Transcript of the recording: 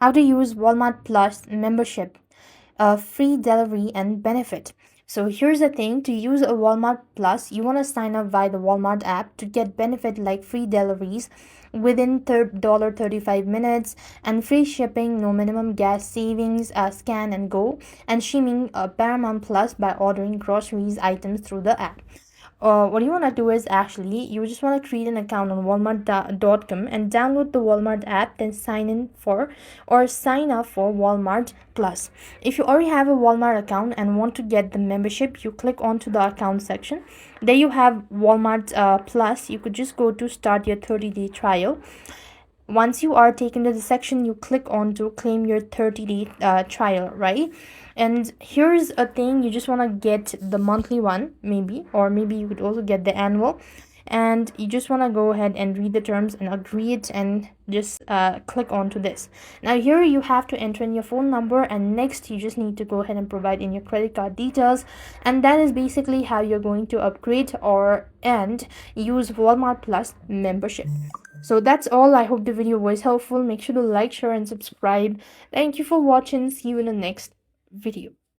how to use Walmart Plus membership, free delivery and benefit. So here's the thing, to use a Walmart Plus, you want to sign up via the Walmart app to get benefit like free deliveries within $35 and free shipping, no minimum gas savings, scan and go, and streaming Paramount Plus by ordering groceries items through the app. What you want to do is actually you just want to create an account on walmart.com and download the Walmart app, then sign in for or sign up for Walmart Plus. If you already have a Walmart account and want to get the membership, you click onto the account section. There you have Walmart Plus. You could just go to start your 30-day trial. Once you are taken to the section, you click on to claim your 30-day trial, right? And here's a thing, you just want to get the monthly one, maybe, or maybe you could also get the annual, and you just want to go ahead and read the terms and agree it, and just click on to this. Now here you have to enter in your phone number, and next you just need to go ahead and provide in your credit card details, and that is basically how you're going to upgrade or and use Walmart Plus membership. So that's all. I hope the video was helpful. Make sure to like, share and subscribe. Thank you for watching. See you in the next video.